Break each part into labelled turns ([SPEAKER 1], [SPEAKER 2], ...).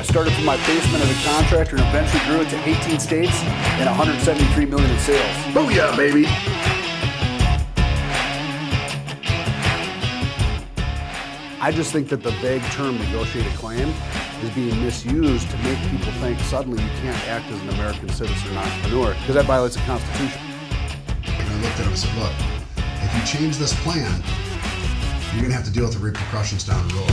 [SPEAKER 1] started from my basement as a contractor and eventually grew it to 18 states and 173 million in sales.
[SPEAKER 2] Booyah, baby!
[SPEAKER 1] I just think that the vague term negotiated claim is being misused to make people think suddenly you can't act as an American citizen or entrepreneur because that violates the Constitution.
[SPEAKER 2] And I looked at him and said, look, if you change this plan, you're going to have to deal with the repercussions down the road.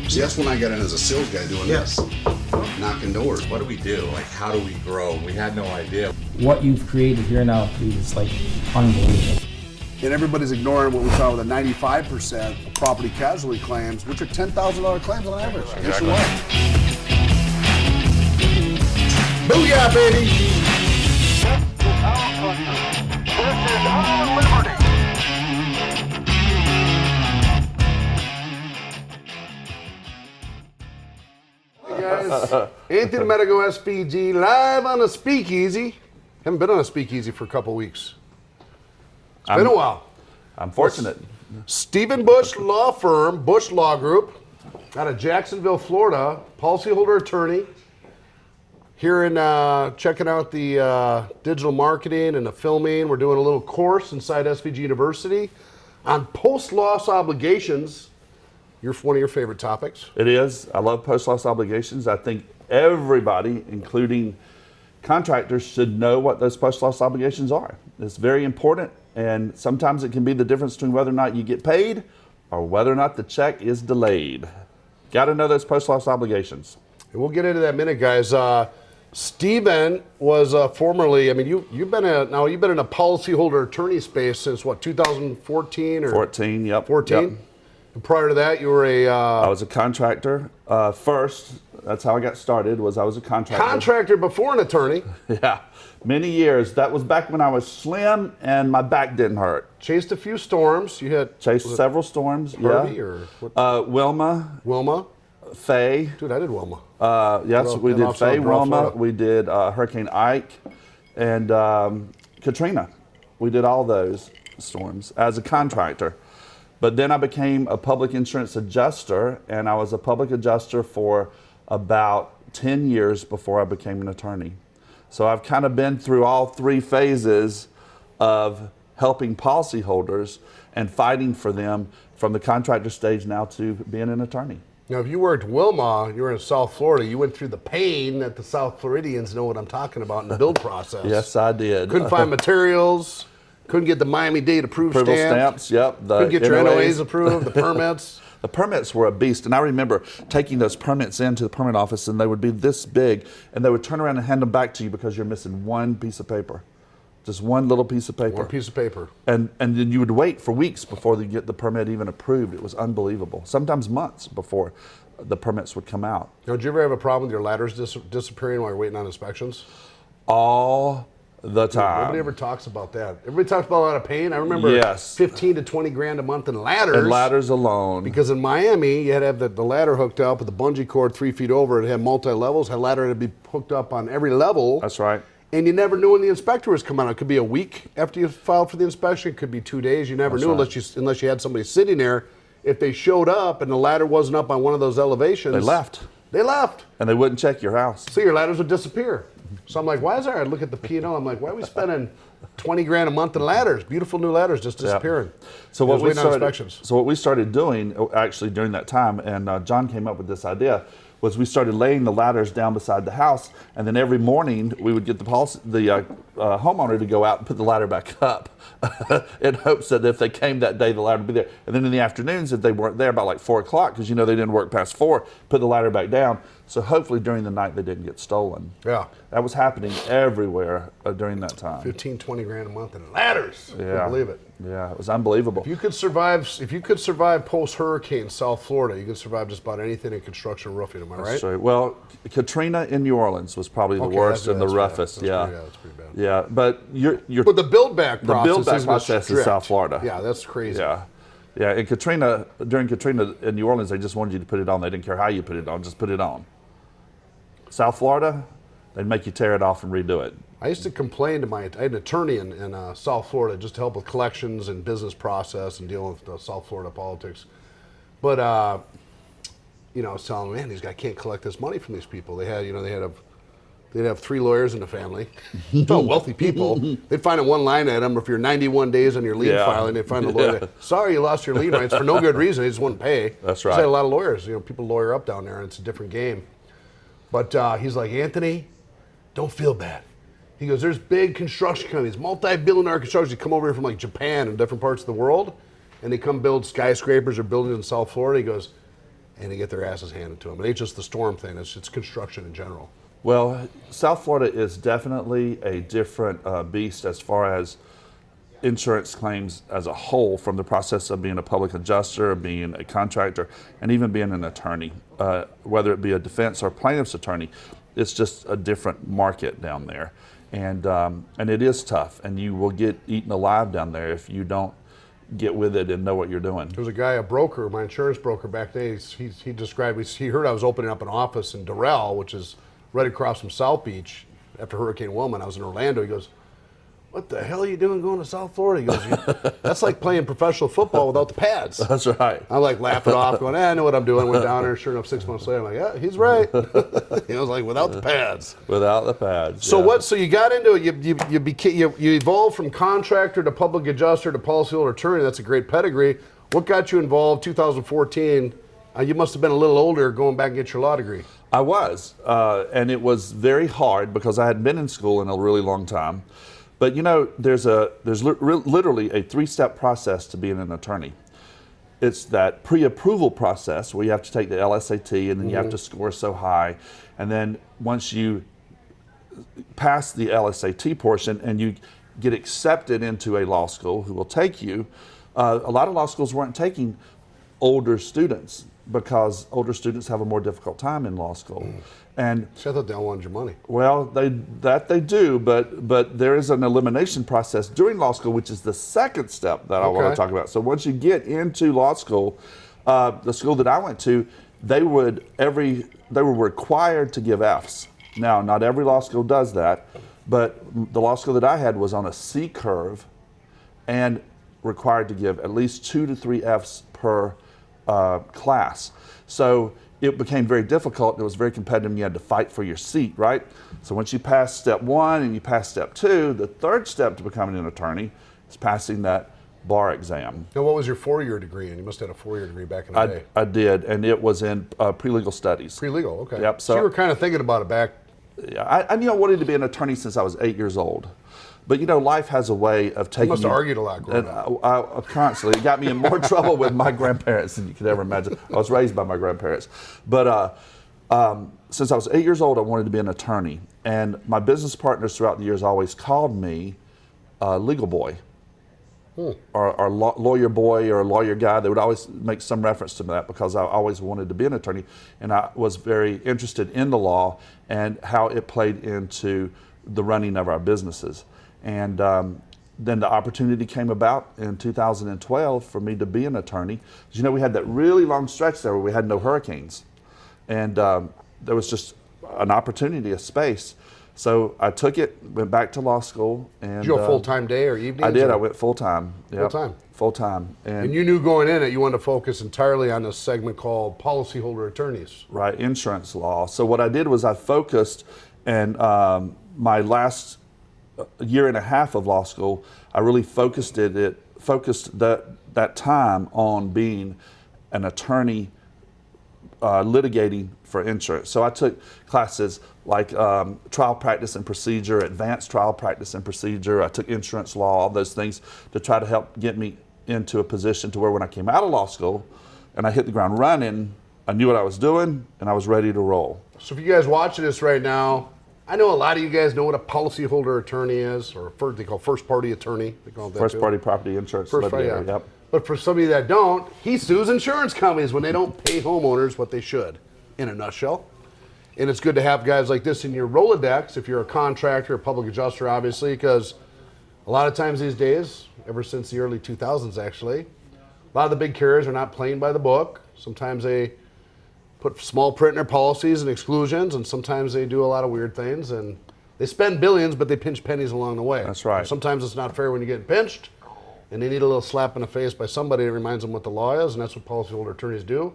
[SPEAKER 2] See, that's when I got in as a sales guy doing this, knocking doors.
[SPEAKER 3] What do we do? Like, how do we grow? We had no idea.
[SPEAKER 4] What you've created here now is like unbelievable.
[SPEAKER 1] And everybody's ignoring what we saw with the 95% of property casualty claims, which are $10,000 claims on average.
[SPEAKER 3] Exactly.
[SPEAKER 2] Booyah, baby!
[SPEAKER 5] This is our liberty.
[SPEAKER 1] Hey guys, Anthony Delmedico, SVG, live on a Speakeasy. Haven't been on a Speakeasy for a couple weeks. It's been a while.
[SPEAKER 6] I'm fortunate.
[SPEAKER 1] Stephen Bush Law Firm, Bush Law Group, out of Jacksonville, Florida, policyholder attorney. Here in checking out the digital marketing and the filming. We're doing a little course inside SVG University on post-loss obligations. You're one of your favorite topics.
[SPEAKER 6] It is. I love post-loss obligations. I think everybody, including contractors, should know what those post-loss obligations are. It's very important, and sometimes it can be the difference between whether or not you get paid or whether or not the check is delayed. Got to know those post-loss obligations.
[SPEAKER 1] And we'll get into that in a minute, guys. Stephen was formerly, I mean, you've been in a policyholder attorney space since what, 2014 or
[SPEAKER 6] 14, yep.
[SPEAKER 1] 14?
[SPEAKER 6] Yep.
[SPEAKER 1] And prior to that, you were
[SPEAKER 6] I was a contractor first. That's how I got started. I was a contractor.
[SPEAKER 1] Contractor before an attorney.
[SPEAKER 6] Yeah, many years. That was back when I was slim and my back didn't hurt.
[SPEAKER 1] Chased a few storms. You had
[SPEAKER 6] Chased several storms.
[SPEAKER 1] Harvey
[SPEAKER 6] yeah.
[SPEAKER 1] or what?
[SPEAKER 6] Wilma.
[SPEAKER 1] Faye.
[SPEAKER 6] Faye.
[SPEAKER 1] Dude, I did Wilma.
[SPEAKER 6] Yes, we did
[SPEAKER 1] also
[SPEAKER 6] Faye, Wilma.
[SPEAKER 1] Florida.
[SPEAKER 6] We did Hurricane Ike and Katrina. We did all those storms as a contractor. But then I became a public insurance adjuster, and I was a public adjuster for about 10 years before I became an attorney. So I've kind of been through all three phases of helping policyholders and fighting for them from the contractor stage now to being an attorney.
[SPEAKER 1] Now, if you worked Wilma, you were in South Florida, you went through the pain that the South Floridians know what I'm talking about in the build process.
[SPEAKER 6] Yes, I did.
[SPEAKER 1] Couldn't find materials, couldn't get the Miami-Dade approval
[SPEAKER 6] stamps, yep.
[SPEAKER 1] Couldn't get your NOAs approved, the permits.
[SPEAKER 6] The permits were a beast, and I remember taking those permits into the permit office, and they would be this big, and they would turn around and hand them back to you because you're missing one piece of paper. Just one little piece of paper.
[SPEAKER 1] One piece of paper.
[SPEAKER 6] And then you would wait for weeks before they get the permit even approved. It was unbelievable. Sometimes months before the permits would come out.
[SPEAKER 1] Now, did you ever have a problem with your ladders disappearing while you're waiting on inspections?
[SPEAKER 6] All the time.
[SPEAKER 1] Nobody ever talks about that. Everybody talks about a lot of pain. I remember 15 to 20 grand a month in ladders.
[SPEAKER 6] And ladders alone.
[SPEAKER 1] Because in Miami, you had to have the ladder hooked up with the bungee cord 3 feet over. It had multi-levels. Had a ladder to be hooked up on every level.
[SPEAKER 6] That's right.
[SPEAKER 1] And you never knew when the inspector was coming out. It could be a week after you filed for the inspection. It could be 2 days. You never knew unless you had somebody sitting there. If they showed up and the ladder wasn't up on one of those elevations.
[SPEAKER 6] They left.
[SPEAKER 1] They left.
[SPEAKER 6] And they wouldn't check your house.
[SPEAKER 1] So your ladders would disappear. So I'm like, why is there? I look at the P&L. I'm like, why are we spending 20 grand a month in ladders? Beautiful new ladders just disappearing.
[SPEAKER 6] Yeah. So what we started doing actually during that time, and John came up with this idea, was we started laying the ladders down beside the house, and then every morning we would get the homeowner to go out and put the ladder back up in hopes that if they came that day, the ladder would be there. And then in the afternoons, if they weren't there by like 4 o'clock, because they didn't work past 4, put the ladder back down. So hopefully during the night they didn't get stolen.
[SPEAKER 1] Yeah.
[SPEAKER 6] That was happening everywhere during that time.
[SPEAKER 1] 15, 20 grand a month in ladders.
[SPEAKER 6] Yeah.
[SPEAKER 1] I couldn't believe it.
[SPEAKER 6] Yeah, it was unbelievable.
[SPEAKER 1] If you could survive post-hurricane South Florida, you could survive just about anything in construction roofing, am I right?
[SPEAKER 6] That's true. Well, Katrina in New Orleans was probably the worst and the roughest.
[SPEAKER 1] That's pretty bad.
[SPEAKER 6] Yeah, but
[SPEAKER 1] But the build-back process
[SPEAKER 6] is South Florida.
[SPEAKER 1] Yeah, that's crazy.
[SPEAKER 6] Yeah. Yeah, and during Katrina in New Orleans, they just wanted you to put it on. They didn't care how you put it on, just put it on. South Florida, they'd make you tear it off and redo it.
[SPEAKER 1] I used to complain to I had an attorney in South Florida just to help with collections and business process and dealing with South Florida politics. But you know, I was telling them, man, these guys can't collect this money from these people. They had, you know, they'd have 3 lawyers in the family. It's all wealthy people. They'd find a one line item if you're 91 days on your lien filing. They'd find a lawyer. Sorry, you lost your lien rights for no good reason. They just wouldn't pay.
[SPEAKER 6] That's
[SPEAKER 1] Just
[SPEAKER 6] right.
[SPEAKER 1] had a lot of lawyers. You know, people lawyer up down there, and it's a different game. But he's like, Anthony, don't feel bad. He goes, there's big construction companies, multi-billion-dollar construction, come over here from like Japan and different parts of the world, and they come build skyscrapers or buildings in South Florida. He goes, and they get their asses handed to them. It ain't just the storm thing, it's construction in general.
[SPEAKER 6] Well, South Florida is definitely a different beast as far as insurance claims as a whole, from the process of being a public adjuster, being a contractor, and even being an attorney, whether it be a defense or plaintiff's attorney. It's just a different market down there. And it is tough, and you will get eaten alive down there if you don't get with it and know what you're doing.
[SPEAKER 1] There was a guy, a broker, my insurance broker back then, he described, he heard I was opening up an office in Doral, which is right across from South Beach after Hurricane Wilma. I was in Orlando. He goes, what the hell are you doing going to South Florida? He goes, that's like playing professional football without the pads.
[SPEAKER 6] That's right.
[SPEAKER 1] I'm like laughing off, going, I know what I'm doing. Went down there, sure enough, 6 months later, I'm like, yeah, he's right. He was like, without the pads.
[SPEAKER 6] Without the pads.
[SPEAKER 1] So
[SPEAKER 6] yeah.
[SPEAKER 1] what? So you got into it. You evolved from contractor to public adjuster to policyholder attorney. That's a great pedigree. What got you involved? 2014. You must have been a little older going back and get your law degree.
[SPEAKER 6] I was, and it was very hard because I hadn't been in school in a really long time. But you know, there's literally a 3-step process to being an attorney. It's that pre-approval process where you have to take the LSAT, and then you have to score so high, and then once you pass the LSAT portion and you get accepted into a law school who will take you, a lot of law schools weren't taking older students because older students have a more difficult time in law school. And
[SPEAKER 1] So I thought they all wanted your money.
[SPEAKER 6] well, they do, but there is an elimination process during law school, which is the second step that I want
[SPEAKER 1] Okay.
[SPEAKER 6] to talk about. So once you get into law school, the school that I went to, they were required to give Fs. Now, not every law school does that, but the law school that I had was on a C curve and required to give at least 2 to 3 Fs per class. So it became very difficult. It was very competitive, and you had to fight for your seat, right? So once you pass step 1 and you pass step 2, the third step to becoming an attorney is passing that bar exam.
[SPEAKER 1] Now, what was your 4-year degree? And you must have had a 4-year degree back in the day.
[SPEAKER 6] I did, and it was in pre-legal studies.
[SPEAKER 1] Pre-legal, okay.
[SPEAKER 6] Yep,
[SPEAKER 1] So
[SPEAKER 6] so-
[SPEAKER 1] you were kind of thinking about it back.
[SPEAKER 6] Yeah, I knew I wanted to be an attorney since I was 8 years old. But you know, life has a way of taking
[SPEAKER 1] You must have argued a lot growing
[SPEAKER 6] and
[SPEAKER 1] up.
[SPEAKER 6] I constantly. It got me in more trouble with my grandparents than you could ever imagine. I was raised by my grandparents. But since I was 8 years old, I wanted to be an attorney. And my business partners throughout the years always called me legal boy. Or lawyer boy or lawyer guy. They would always make some reference to that because I always wanted to be an attorney, and I was very interested in the law and how it played into the running of our businesses. And then the opportunity came about in 2012 for me to be an attorney. As you know, we had that really long stretch there where we had no hurricanes, and there was just an opportunity, a space. So I took it, went back to law school, and
[SPEAKER 1] Did you go full-time day or evenings?
[SPEAKER 6] I did.
[SPEAKER 1] or-
[SPEAKER 6] I went full time. Yep.
[SPEAKER 1] Full-time?
[SPEAKER 6] Full time.
[SPEAKER 1] And you knew going in it you wanted to focus entirely on this segment called policyholder attorneys.
[SPEAKER 6] Right, insurance law. So what I did was I focused, and my last year and a half of law school, I really focused that time on being an attorney litigating for insurance. So I took classes like trial practice and procedure, advanced trial practice and procedure. I took insurance law, all those things to try to help get me into a position to where when I came out of law school and I hit the ground running, I knew what I was doing and I was ready to roll.
[SPEAKER 1] So if you guys watching this right now, I know a lot of you guys know what a policyholder attorney is, or they call first-party attorney. They call it that
[SPEAKER 6] First
[SPEAKER 1] too.
[SPEAKER 6] party property insurance.
[SPEAKER 1] First party,
[SPEAKER 6] litigator,
[SPEAKER 1] yeah.
[SPEAKER 6] Yep.
[SPEAKER 1] But for some of you that don't, he sues insurance companies when they don't pay homeowners what they should, in a nutshell. And it's good to have guys like this in your Rolodex if you're a contractor, a public adjuster, obviously, because a lot of times these days, ever since the early 2000s actually, a lot of the big carriers are not playing by the book. Sometimes they put small print in their policies and exclusions, and sometimes they do a lot of weird things, and they spend billions, but they pinch pennies along the way.
[SPEAKER 6] That's right.
[SPEAKER 1] Sometimes it's not fair when you're getting pinched, and they need a little slap in the face by somebody that reminds them what the law is, and that's what policyholder attorneys do.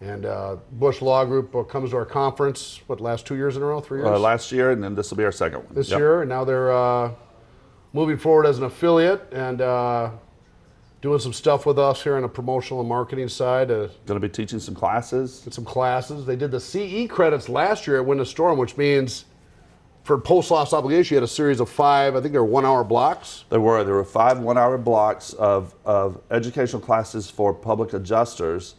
[SPEAKER 1] And Bush Law Group comes to our conference, last 2 years in a row, 3 years?
[SPEAKER 6] Last year, and then this will be our second one.
[SPEAKER 1] This year, and now they're moving forward as an affiliate and doing some stuff with us here on the promotional and marketing side.
[SPEAKER 6] Going to be teaching some classes.
[SPEAKER 1] Did some classes. They did the CE credits last year at Win the Storm, which means for post-loss obligation, you had a series of 5, I think they were 1-hour blocks.
[SPEAKER 6] There were 5 1-hour blocks of educational classes for public adjusters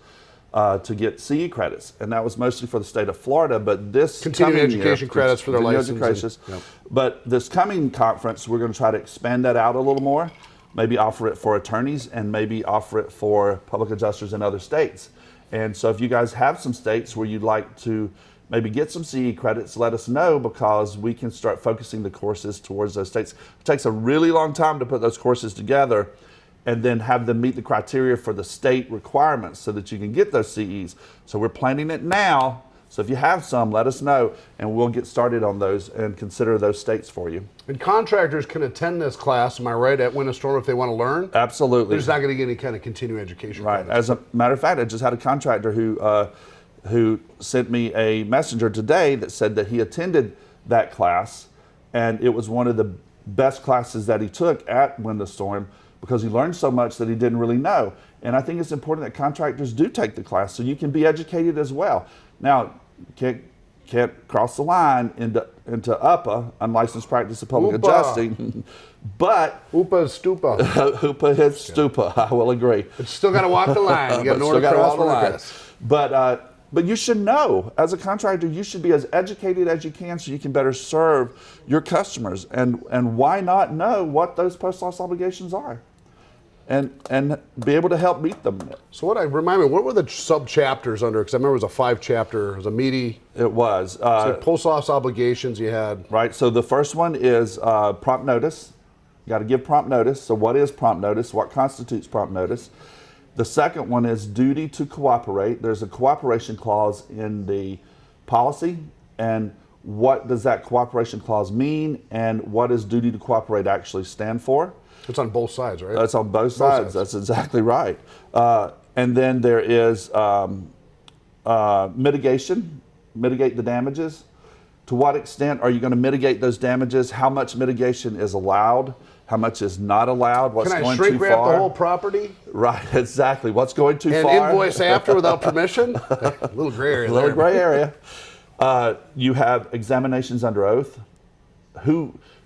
[SPEAKER 6] to get CE credits, and that was mostly for the state of Florida. But this
[SPEAKER 1] continuing
[SPEAKER 6] coming
[SPEAKER 1] education
[SPEAKER 6] year,
[SPEAKER 1] credits for their
[SPEAKER 6] continuing
[SPEAKER 1] license.
[SPEAKER 6] education. But this coming conference, we're going to try to expand that out a little more. Maybe offer it for attorneys, and maybe offer it for public adjusters in other states. And so, if you guys have some states where you'd like to maybe get some CE credits, let us know, because we can start focusing the courses towards those states. It takes a really long time to put those courses together and then have them meet the criteria for the state requirements so that you can get those CEs. So we're planning it now. So if you have some, let us know, and we'll get started on those and consider those states for you.
[SPEAKER 1] And contractors can attend this class, am I right, at Win the Storm if they want to learn?
[SPEAKER 6] Absolutely.
[SPEAKER 1] They're just not going to get any kind of continuing education
[SPEAKER 6] Right.
[SPEAKER 1] credits.
[SPEAKER 6] As a matter of fact, I just had a contractor who sent me a messenger today that said that he attended that class, and it was one of the best classes that he took at Win the Storm, because he learned so much that he didn't really know. And I think it's important that contractors do take the class so you can be educated as well. Now, can't cross the line into UPA, unlicensed practice of public
[SPEAKER 1] UPA.
[SPEAKER 6] adjusting, but
[SPEAKER 1] Upa is stupa.
[SPEAKER 6] UPA is stupa. I will agree.
[SPEAKER 1] But still got to walk the line. You got to know where to cross, where to cross.
[SPEAKER 6] But you should know, as a contractor, you should be as educated as you can so you can better serve your customers. And why not know what those post-loss obligations are? And be able to help meet them.
[SPEAKER 1] So remind me, what were the sub-chapters under? Because I remember it was a 5-chapter, it was a meaty.
[SPEAKER 6] It was.
[SPEAKER 1] So post-loss obligations you had.
[SPEAKER 6] Right, so the first one is prompt notice. You got to give prompt notice. So what is prompt notice? What constitutes prompt notice? The second one is duty to cooperate. There's a cooperation clause in the policy, and what does that cooperation clause mean, and what does duty to cooperate actually stand for?
[SPEAKER 1] It's on both sides, right?
[SPEAKER 6] That's on both sides. That's exactly right. And then there is mitigation, mitigate the damages. To what extent are you going to mitigate those damages? How much mitigation is allowed? How much is not allowed? What's
[SPEAKER 1] Can I
[SPEAKER 6] going
[SPEAKER 1] shrink
[SPEAKER 6] too
[SPEAKER 1] wrap
[SPEAKER 6] far?
[SPEAKER 1] the whole property?
[SPEAKER 6] Right, exactly. What's going too
[SPEAKER 1] And
[SPEAKER 6] far?
[SPEAKER 1] invoice after without permission? A little gray area
[SPEAKER 6] A little
[SPEAKER 1] there.
[SPEAKER 6] gray area. You have examinations under oath.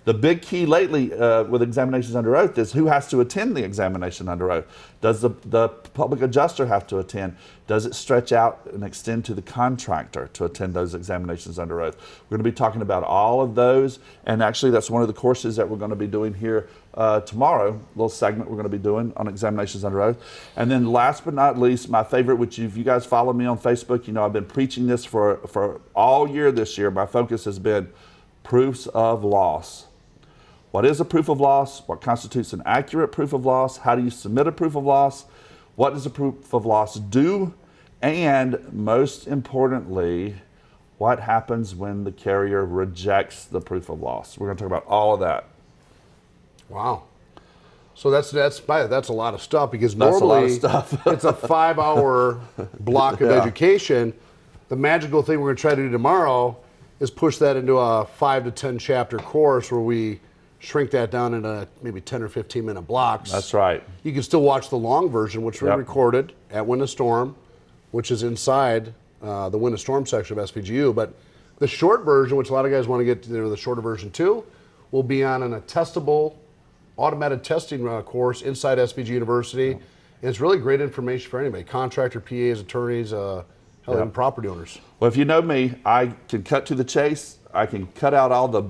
[SPEAKER 6] The big key lately with examinations under oath is who has to attend the examination under oath. Does the public adjuster have to attend? Does it stretch out and extend to the contractor to attend those examinations under oath? We're going to be talking about all of those, and actually that's one of the courses that we're going to be doing here tomorrow, a little segment we're going to be doing on examinations under oath. And then last but not least, my favorite, which if you guys follow me on Facebook, you know I've been preaching this for all year this year. My focus has been proofs of loss. What is a proof of loss? What constitutes an accurate proof of loss? How do you submit a proof of loss? What does a proof of loss do? And most importantly, what happens when the carrier rejects the proof of loss? We're going to talk about all of that.
[SPEAKER 1] Wow. So that's a lot of stuff, because
[SPEAKER 6] That's a lot
[SPEAKER 1] normally
[SPEAKER 6] of stuff.
[SPEAKER 1] it's a 5-hour block of education. The magical thing we're going to try to do tomorrow is push that into a 5 to 10 chapter course where we shrink that down into maybe 10 or 15 minute blocks.
[SPEAKER 6] That's right.
[SPEAKER 1] You can still watch the long version, which we recorded at Win the Storm, which is inside the Win the Storm section of SVGU. But the short version, which a lot of guys want to get to the shorter version too, will be on an attestable automated testing course inside SVG University. And it's really great information for anybody, contractor, PAs, attorneys, even property owners.
[SPEAKER 6] Well, if you know me, I can cut to the chase. I can cut out all the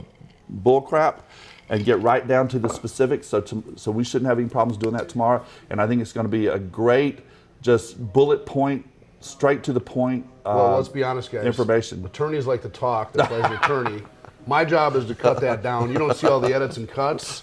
[SPEAKER 6] bull crap and get right down to the specifics. So we shouldn't have any problems doing that tomorrow. And I think it's going to be a great, just bullet point, straight to the point.
[SPEAKER 1] Well, let's be honest, guys.
[SPEAKER 6] Information.
[SPEAKER 1] Attorneys like to talk. That's why he's an attorney. My job is to cut that down. You don't see all the edits and cuts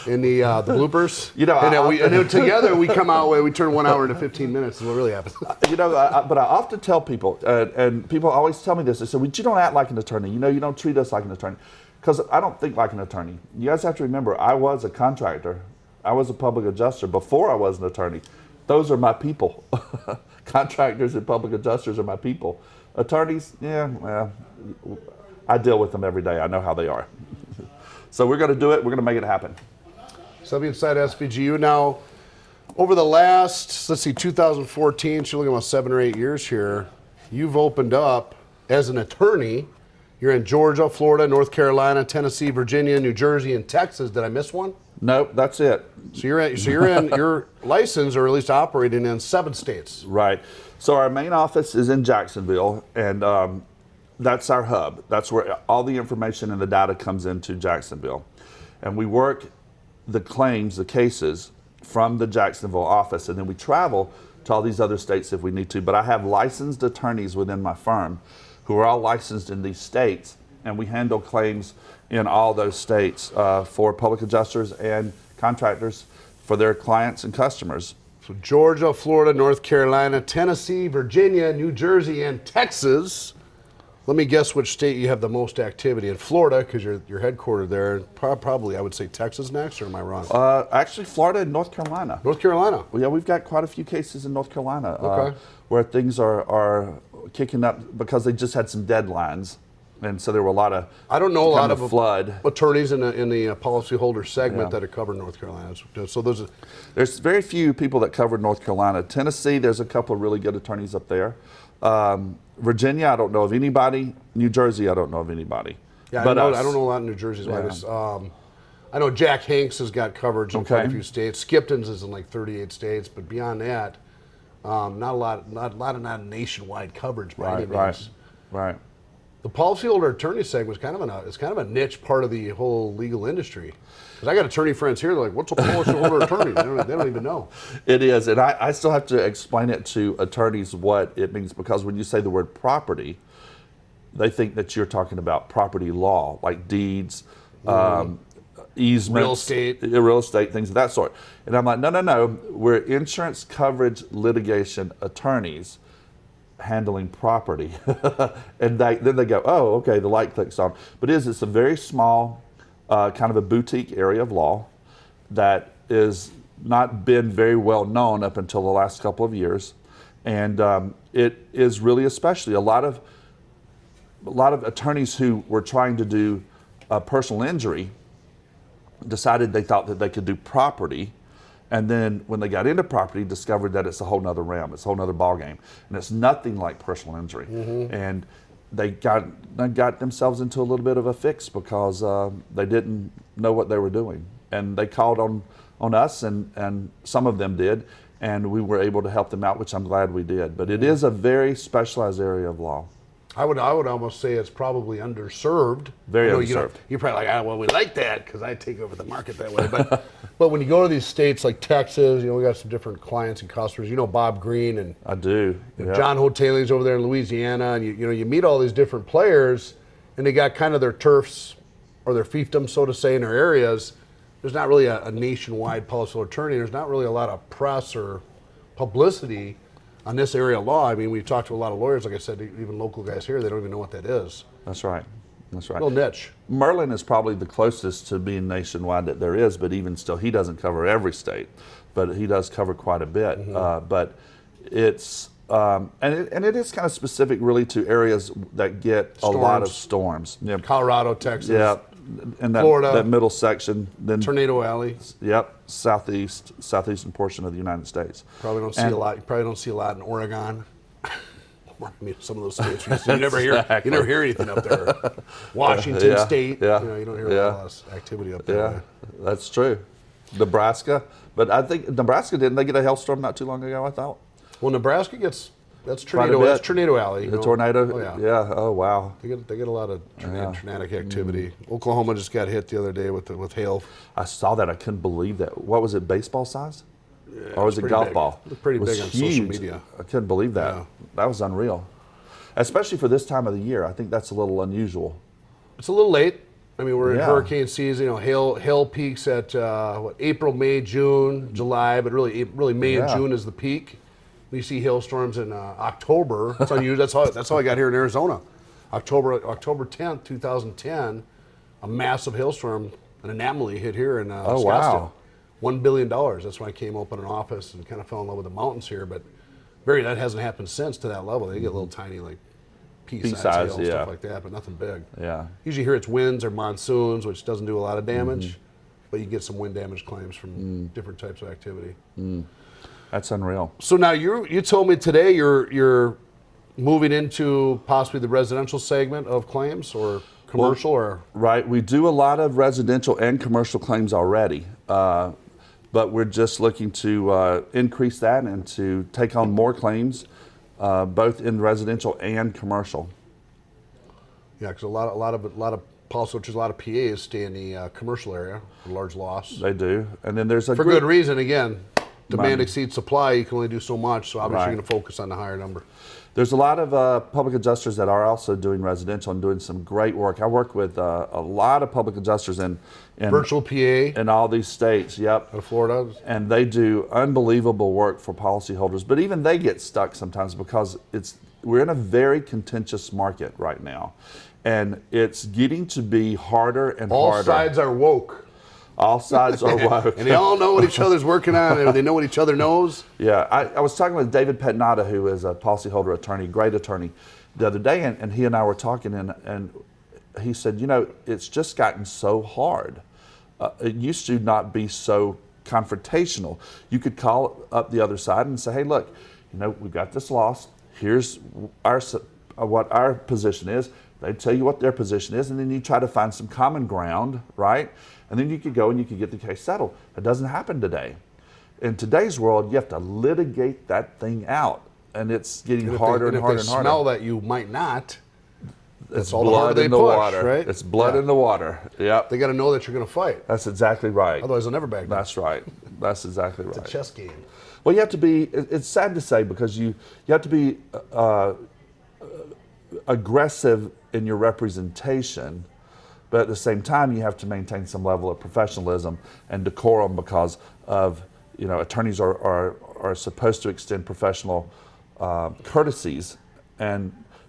[SPEAKER 1] in the bloopers.
[SPEAKER 6] You know,
[SPEAKER 1] and then together we come out we turn 1 hour into 15 minutes. Is what really happens.
[SPEAKER 6] You know, but I often tell people, and people always tell me this. They say, "Well, you don't act like an attorney. You know, you don't treat us like an attorney." Because I don't think like an attorney. You guys have to remember, I was a contractor I was a public adjuster before I was an attorney. Those are my people. Contractors and public adjusters are my people. Attorneys, yeah, well, I deal with them every day. I know how they are. So we're going to do it. We're going to make it happen.
[SPEAKER 1] So inside SVGU now, over the last, let's see, 2014, so you're looking about 7 or 8 years here, you've opened up as an attorney. You're in Georgia, Florida, North Carolina, Tennessee, Virginia, New Jersey, and Texas. Did I miss one?
[SPEAKER 6] Nope, that's it.
[SPEAKER 1] So you're licensed or at least operating in 7 states.
[SPEAKER 6] Right. So our main office is in Jacksonville, and that's our hub. That's where all the information and the data comes into Jacksonville. And we work the claims, the cases, from the Jacksonville office, and then we travel to all these other states if we need to. But I have licensed attorneys within my firm who are all licensed in these states, and we handle claims in all those states for public adjusters and contractors for their clients and customers.
[SPEAKER 1] So Georgia, Florida, North Carolina, Tennessee, Virginia, New Jersey, and Texas. Let me guess which state you have the most activity. In Florida, because you're headquartered there. Probably, I would say Texas next, or am I wrong?
[SPEAKER 6] Actually, Florida and North Carolina.
[SPEAKER 1] North Carolina.
[SPEAKER 6] Well, yeah, we've got quite a few cases in North Carolina
[SPEAKER 1] Okay.
[SPEAKER 6] where things are kicking up because they just had some deadlines. And so there were a lot of
[SPEAKER 1] I don't know a lot of
[SPEAKER 6] flood
[SPEAKER 1] attorneys in the policyholder segment that are covered North Carolina. So
[SPEAKER 6] there's very few people that covered North Carolina. Tennessee, there's a couple of really good attorneys up there. Virginia, I don't know of anybody. New Jersey, I don't know of anybody.
[SPEAKER 1] Yeah,
[SPEAKER 6] but
[SPEAKER 1] I don't know a lot in New Jersey. I know Jack Hanks has got coverage in quite a few states. Skipton's is in like 38 states, but beyond that, not a lot of nationwide coverage by any means.
[SPEAKER 6] Right.
[SPEAKER 1] The policyholder attorney segment is kind of a niche part of the whole legal industry. Because I got attorney friends here, they're like, what's a policyholder attorney? They don't even know.
[SPEAKER 6] It is, and I still have to explain it to attorneys what it means, because when you say the word property, they think that you're talking about property law, like deeds, easements, real estate, things of that sort. And I'm like, no, we're insurance coverage litigation attorneys handling property. And then they go, oh, okay, the light clicks on. But it's a very small, kind of a boutique area of law that is not been very well known up until the last couple of years. And it is really especially a lot of attorneys who were trying to do personal injury decided they thought that they could do property. And then when they got into property, discovered that it's a whole nother realm, it's a whole nother ballgame. And it's nothing like personal injury. And they got themselves into a little bit of a fix because they didn't know what they were doing. And they called on us, and some of them did, and we were able to help them out, which I'm glad we did. But it is a very specialized area of law.
[SPEAKER 1] I would almost say it's probably underserved.
[SPEAKER 6] Very underserved.
[SPEAKER 1] You're probably like, well, we like that because I take over the market that way. But when you go to these states like Texas, we got some different clients and customers. Bob Green and
[SPEAKER 6] I do. Yep.
[SPEAKER 1] John Hoteling's over there in Louisiana, and you meet all these different players, and they got kind of their turfs or their fiefdoms, so to say, in their areas. There's not really a nationwide policyholder attorney. There's not really a lot of press or publicity on this area of law. I mean, we've talked to a lot of lawyers, like I said, even local guys here, they don't even know what that is.
[SPEAKER 6] That's right.
[SPEAKER 1] Real niche.
[SPEAKER 6] Merlin is probably the closest to being nationwide that there is, but even still, he doesn't cover every state, but he does cover quite a bit. But it's, and it is kind of specific really to areas that get a lot of storms.
[SPEAKER 1] Colorado, Texas.
[SPEAKER 6] Yeah. And
[SPEAKER 1] Florida,
[SPEAKER 6] that middle section, then
[SPEAKER 1] Tornado Alley.
[SPEAKER 6] Yep, southeastern portion of the United States.
[SPEAKER 1] Probably don't see a lot. You probably don't see a lot in Oregon. I mean, some of those states you never hear anything up there. Washington State.
[SPEAKER 6] Yeah.
[SPEAKER 1] You don't hear a lot of activity up there.
[SPEAKER 6] Yeah, that's true. Nebraska, but I think Nebraska didn't they get a hailstorm not too long ago? I thought.
[SPEAKER 1] Well, Nebraska that's Tornado. That's Tornado Alley.
[SPEAKER 6] The tornado.
[SPEAKER 1] Oh, yeah.
[SPEAKER 6] Yeah. Oh wow.
[SPEAKER 1] They get a lot of tornadic activity. Oklahoma just got hit the other day with hail.
[SPEAKER 6] I saw that. I couldn't believe that. What was it? Baseball size? Yeah, or was it golf ball?
[SPEAKER 1] It was pretty big on social media.
[SPEAKER 6] I couldn't believe that.
[SPEAKER 1] Yeah.
[SPEAKER 6] That was unreal. Especially for this time of the year. I think that's a little unusual.
[SPEAKER 1] It's a little late. I mean, we're in hurricane season. Hail peaks at April, May, June, July, but really May and June is the peak. We see hailstorms in October. That's unusual. That's how I got here in Arizona. October 10th, 2010, a massive hailstorm, an anomaly hit here in Scottsdale.
[SPEAKER 6] Wow.
[SPEAKER 1] $1 billion. That's when I came open an office and kind of fell in love with the mountains here. But that hasn't happened since to that level. They get little tiny like pea-sized hail, stuff like that, but nothing big.
[SPEAKER 6] Yeah.
[SPEAKER 1] Usually here it's winds or monsoons, which doesn't do a lot of damage, but you get some wind damage claims from different types of activity.
[SPEAKER 6] That's unreal.
[SPEAKER 1] So now you told me today you're moving into possibly the residential segment of claims or commercial or?
[SPEAKER 6] Right. We do a lot of residential and commercial claims already, but we're just looking to increase that and to take on more claims, both in residential and commercial.
[SPEAKER 1] Yeah, because a lot of policyholders, a lot of PAs stay in the commercial area for large loss.
[SPEAKER 6] They do, and then there's a
[SPEAKER 1] for
[SPEAKER 6] group,
[SPEAKER 1] good reason. Again, demand
[SPEAKER 6] Money.
[SPEAKER 1] exceeds supply. You can only do so much, so obviously
[SPEAKER 6] Right.
[SPEAKER 1] you're going to focus on the higher number.
[SPEAKER 6] There's a lot of public adjusters that are also doing residential and doing some great work. I work with a lot of public adjusters in
[SPEAKER 1] Virtual PA
[SPEAKER 6] in all these states. Yep.
[SPEAKER 1] out of Florida.
[SPEAKER 6] And they do unbelievable work for policyholders, but even they get stuck sometimes because we're in a very contentious market right now, and it's getting to be harder and
[SPEAKER 1] All
[SPEAKER 6] harder.
[SPEAKER 1] sides are woke.
[SPEAKER 6] All sides are woke.
[SPEAKER 1] And they all know what each other's working on, and they know what each other knows.
[SPEAKER 6] Yeah, I was talking with David Petnata, who is a policyholder attorney, great attorney, the other day, and he and I were talking, and he said, it's just gotten so hard. It used to not be so confrontational. You could call up the other side and say, hey, look, we've got this loss. Here's what our position is. They tell you what their position is, and then you try to find some common ground, right? And then you could go and you could get the case settled. That doesn't happen today. In today's world, you have to litigate that thing out, and it's getting harder and harder and harder.
[SPEAKER 1] If they smell that you might not,
[SPEAKER 6] it's
[SPEAKER 1] all the
[SPEAKER 6] blood
[SPEAKER 1] harder they
[SPEAKER 6] in the
[SPEAKER 1] push,
[SPEAKER 6] water.
[SPEAKER 1] right?
[SPEAKER 6] It's blood in the water. Yep.
[SPEAKER 1] They got to know that you're going to fight.
[SPEAKER 6] That's exactly right.
[SPEAKER 1] Otherwise, they'll never back down.
[SPEAKER 6] That's right. That's exactly right.
[SPEAKER 1] It's a chess game.
[SPEAKER 6] Well, you have to be. It's sad to say because you have to be aggressive in your representation, but at the same time, you have to maintain some level of professionalism and decorum because of attorneys are supposed to extend professional courtesies,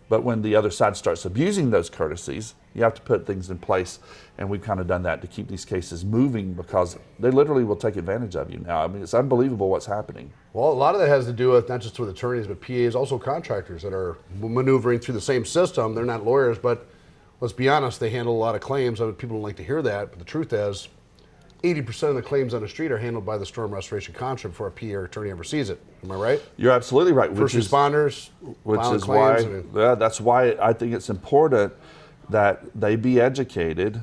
[SPEAKER 6] but when the other side starts abusing those courtesies, you have to put things in place, and we've kind of done that to keep these cases moving because they literally will take advantage of you now. I mean, it's unbelievable what's happening.
[SPEAKER 1] Well, a lot of that has to do with not just with attorneys, but PAs, also contractors that are maneuvering through the same system. They're not lawyers, but let's be honest, they handle a lot of claims. People don't like to hear that, but the truth is 80% of the claims on the street are handled by the storm restoration contract before a PA or attorney ever sees it. Am I right?
[SPEAKER 6] You're absolutely right.
[SPEAKER 1] First responders, violent claims.
[SPEAKER 6] That's why I think it's important that they be educated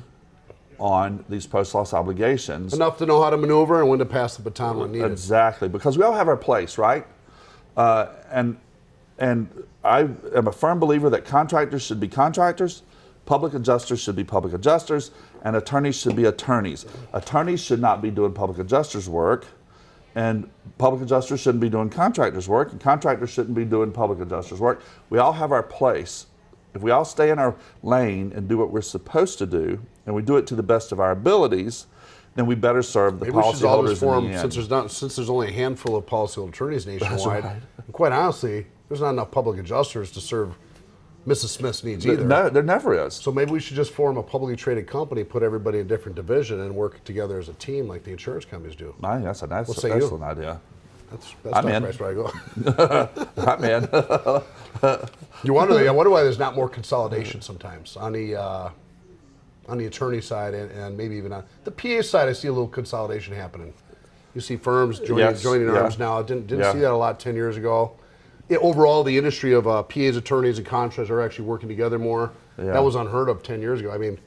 [SPEAKER 6] on these post-loss obligations.
[SPEAKER 1] Enough to know how to maneuver and when to pass the baton when needed.
[SPEAKER 6] Exactly, because we all have our place, right? And I am a firm believer that contractors should be contractors, public adjusters should be public adjusters, and attorneys should be attorneys. Attorneys should not be doing public adjusters' work, and public adjusters shouldn't be doing contractors' work, and contractors shouldn't be doing public adjusters' work. We all have our place. If we all stay in our lane and do what we're supposed to do, and we do it to the best of our abilities, then we better serve the policyholders in the end.
[SPEAKER 1] Since there's only a handful of policyholder attorneys nationwide,
[SPEAKER 6] right.
[SPEAKER 1] and quite honestly, there's not enough public adjusters to serve Mrs. Smith's needs either.
[SPEAKER 6] No, there never is.
[SPEAKER 1] So maybe we should just form a publicly traded company, put everybody in a different division, and work together as a team like the insurance companies do.
[SPEAKER 6] That's an
[SPEAKER 1] What say you?
[SPEAKER 6] excellent idea.
[SPEAKER 1] That's
[SPEAKER 6] I'm
[SPEAKER 1] not
[SPEAKER 6] in.
[SPEAKER 1] the price where I go.
[SPEAKER 6] I'm in.
[SPEAKER 1] You wonder why there's not more consolidation sometimes on the attorney side and maybe even on the PA side. I see a little consolidation happening. You see firms joining arms now. I didn't see that a lot 10 years ago. Overall, the industry of PAs, attorneys, and contractors are actually working together more.
[SPEAKER 6] Yeah.
[SPEAKER 1] That was unheard of 10 years ago. I mean,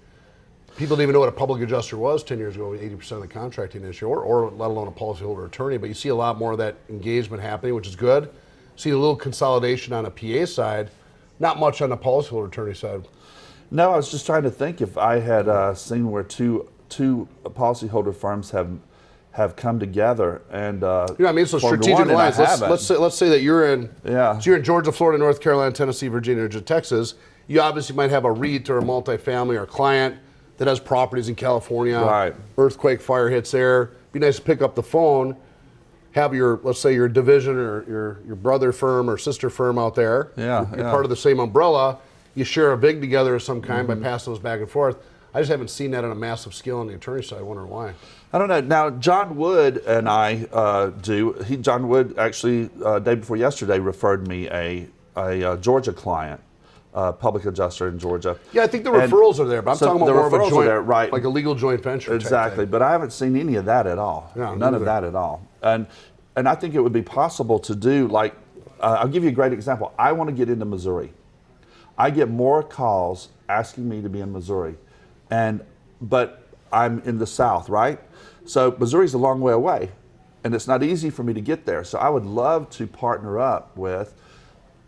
[SPEAKER 1] people didn't even know what a public adjuster was 10 years ago, 80% of the contracting industry, or let alone a policyholder attorney. But you see a lot more of that engagement happening, which is good. See a little consolidation on a PA side, not much on the policyholder attorney side.
[SPEAKER 6] No, I was just trying to think if I had seen where two policyholder firms have come together and
[SPEAKER 1] I mean, so
[SPEAKER 6] formed
[SPEAKER 1] strategic
[SPEAKER 6] one, and I
[SPEAKER 1] lines.
[SPEAKER 6] haven't.
[SPEAKER 1] Let's say that you're in
[SPEAKER 6] Yeah.
[SPEAKER 1] So you're in Georgia, Florida, North Carolina, Tennessee, Virginia, or Texas. You obviously might have a REIT or a multifamily or a client that has properties in California.
[SPEAKER 6] Right.
[SPEAKER 1] Earthquake, fire hits there. Be nice to pick up the phone, have let's say your division or your brother firm or sister firm out there.
[SPEAKER 6] Yeah,
[SPEAKER 1] You're part of the same umbrella. You share a VIG together of some kind by passing those back and forth. I just haven't seen that on a massive scale on the attorney side. I wonder why.
[SPEAKER 6] I don't know. Now, John Wood and I John Wood actually, day before yesterday, referred me a Georgia client, public adjuster in Georgia.
[SPEAKER 1] Yeah, I think the referrals are there, but I'm talking about
[SPEAKER 6] the
[SPEAKER 1] more of a
[SPEAKER 6] referrals are
[SPEAKER 1] joint,
[SPEAKER 6] there, right.
[SPEAKER 1] like a legal joint venture type
[SPEAKER 6] Exactly,
[SPEAKER 1] thing.
[SPEAKER 6] but I haven't seen any of that at all.
[SPEAKER 1] No,
[SPEAKER 6] None
[SPEAKER 1] neither.
[SPEAKER 6] of that at all. And I think it would be possible to do, like, I'll give you a great example. I want to get into Missouri. I get more calls asking me to be in Missouri, but I'm in the South, right? So Missouri's a long way away, and it's not easy for me to get there. So I would love to partner up with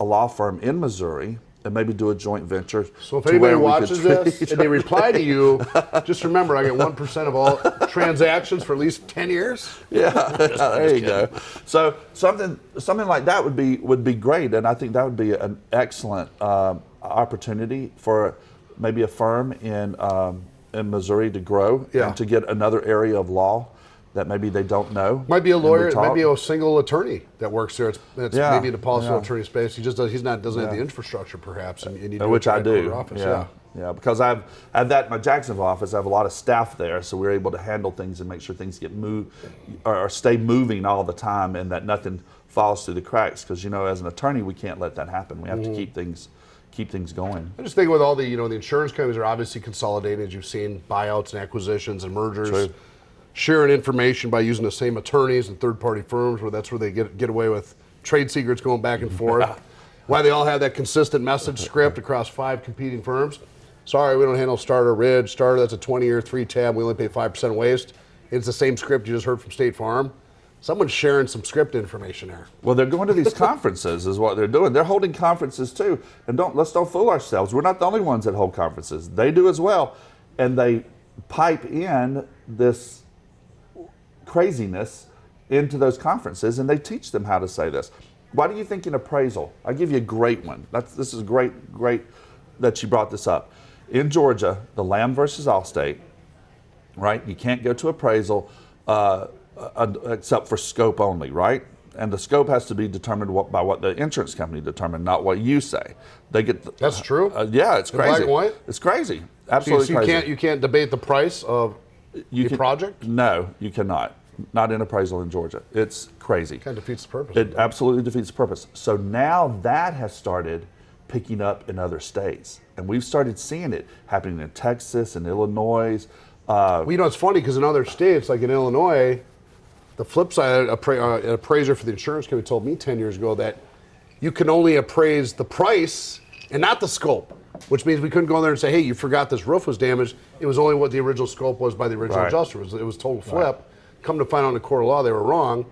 [SPEAKER 6] a law firm in Missouri and maybe do a joint venture.
[SPEAKER 1] So if
[SPEAKER 6] to
[SPEAKER 1] anybody
[SPEAKER 6] where we could
[SPEAKER 1] watches
[SPEAKER 6] trade
[SPEAKER 1] this
[SPEAKER 6] each
[SPEAKER 1] and they reply to you, just remember I get 1% of all transactions for at least 10 years.
[SPEAKER 6] Yeah, there you go. So something like that would be great, and I think that would be an excellent opportunity for maybe a firm in Missouri to grow
[SPEAKER 1] Yeah.
[SPEAKER 6] and to get another area of law that maybe they don't know.
[SPEAKER 1] Might be a
[SPEAKER 6] and we
[SPEAKER 1] lawyer, it
[SPEAKER 6] talk.
[SPEAKER 1] might be a single attorney that works there. It's
[SPEAKER 6] Yeah,
[SPEAKER 1] maybe in the policy
[SPEAKER 6] yeah.
[SPEAKER 1] attorney space. He just doesn't have the
[SPEAKER 6] Yeah.
[SPEAKER 1] infrastructure perhaps, and you
[SPEAKER 6] Which I do.
[SPEAKER 1] Office.
[SPEAKER 6] Yeah, because I have that in my Jacksonville office. I have a lot of staff there, so we're able to handle things and make sure things get moved or stay moving all the time, and that nothing falls through the cracks. Because as an attorney, we can't let that happen. We have to keep things going.
[SPEAKER 1] I just think with all the the insurance companies are obviously consolidating, as you've seen, buyouts and acquisitions and mergers,
[SPEAKER 6] True.
[SPEAKER 1] sharing information by using the same attorneys and third-party firms, where that's where they get away with trade secrets going back and forth. Why they all have that consistent message script across 5 competing firms. Sorry, we don't handle Starter Ridge. Starter, that's a 20-year 3-tab. We only pay 5% waste. It's the same script you just heard from State Farm. Someone's sharing some script information there.
[SPEAKER 6] Well, they're going to these conferences is what they're doing. They're holding conferences too. And let's don't fool ourselves. We're not the only ones that hold conferences. They do as well. And they pipe in this craziness into those conferences, and they teach them how to say this. Why do you think in appraisal? I'll give you a great one. This is great that you brought this up. In Georgia, the Lamb versus Allstate, right? You can't go to appraisal except for scope only, right? And the scope has to be determined by what the insurance company determined, not what you say. They get
[SPEAKER 1] That's true?
[SPEAKER 6] yeah, it's
[SPEAKER 1] In
[SPEAKER 6] crazy.
[SPEAKER 1] black and white?
[SPEAKER 6] It's crazy.
[SPEAKER 1] So
[SPEAKER 6] Absolutely crazy.
[SPEAKER 1] you can't debate the price of the project?
[SPEAKER 6] No, you cannot. Not in appraisal in Georgia. It's crazy.
[SPEAKER 1] Kind of defeats the purpose.
[SPEAKER 6] It absolutely defeats the purpose. So now that has started picking up in other states. And we've started seeing it happening in Texas and Illinois.
[SPEAKER 1] Well, it's funny because in other states, like in Illinois, the flip side, an appraiser for the insurance company told me 10 years ago that you can only appraise the price and not the scope, which means we couldn't go in there and say, hey, you forgot this roof was damaged. It was only what the original scope was by the original
[SPEAKER 6] Right.
[SPEAKER 1] adjuster. It was total flip. Come to find out in the court of law, they were wrong.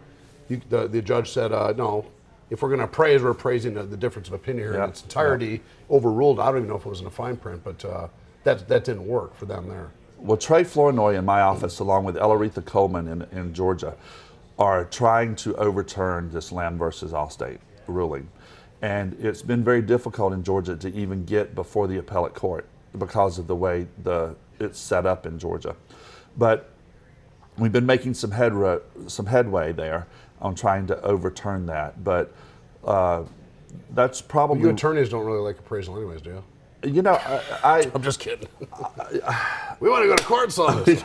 [SPEAKER 1] The judge said, no, if we're going to appraise, we're appraising the difference of opinion here in its entirety. Overruled. I don't even know if it was in a fine print, but that didn't work for them there.
[SPEAKER 6] Well, Trey Flournoy in my office, along with Elaretha Coleman in Georgia, are trying to overturn this Lamb versus Allstate ruling. And it's been very difficult in Georgia to even get before the appellate court because of the way it's set up in Georgia. But we've been making some headway there on trying to overturn that. But that's probably...
[SPEAKER 1] You attorneys don't really like appraisal anyways, do you?
[SPEAKER 6] I'm
[SPEAKER 1] just kidding. We want to go to court on this.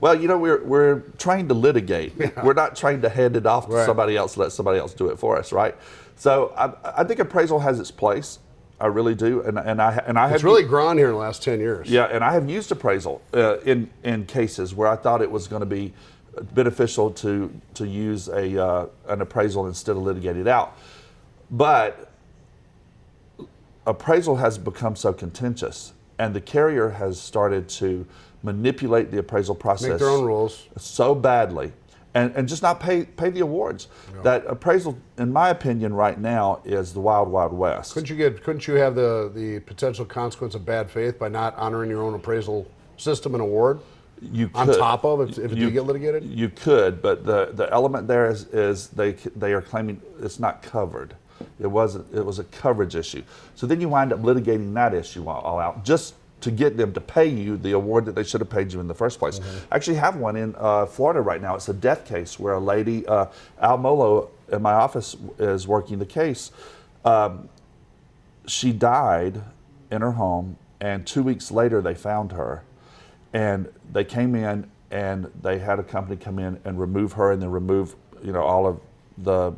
[SPEAKER 6] Well, we're trying to litigate. We're not trying to hand it off to somebody else, let somebody else do it for us, right? So I think appraisal has its place. I really do, and I have.
[SPEAKER 1] It's really grown here in the last 10 years.
[SPEAKER 6] Yeah, and I have used appraisal in cases where I thought it was going to be beneficial to use an appraisal instead of litigate it out, but appraisal has become so contentious, and the carrier has started to manipulate the appraisal process.
[SPEAKER 1] Make their own rules.
[SPEAKER 6] So badly, and just not pay the awards. No. That appraisal, in my opinion, right now is the wild, wild west.
[SPEAKER 1] Couldn't you have the potential consequence of bad faith by not honoring your own appraisal system and award?
[SPEAKER 6] You could.
[SPEAKER 1] On top of if it did get litigated?
[SPEAKER 6] You could, but the element there is they are claiming it's not covered. It was a coverage issue. So then you wind up litigating that issue all out just to get them to pay you the award that they should have paid you in the first place. Mm-hmm. I actually have one in Florida right now. It's a death case where a lady, Al Molo in my office is working the case. She died in her home, and 2 weeks later they found her. And they came in and they had a company come in and remove her and then remove, all of the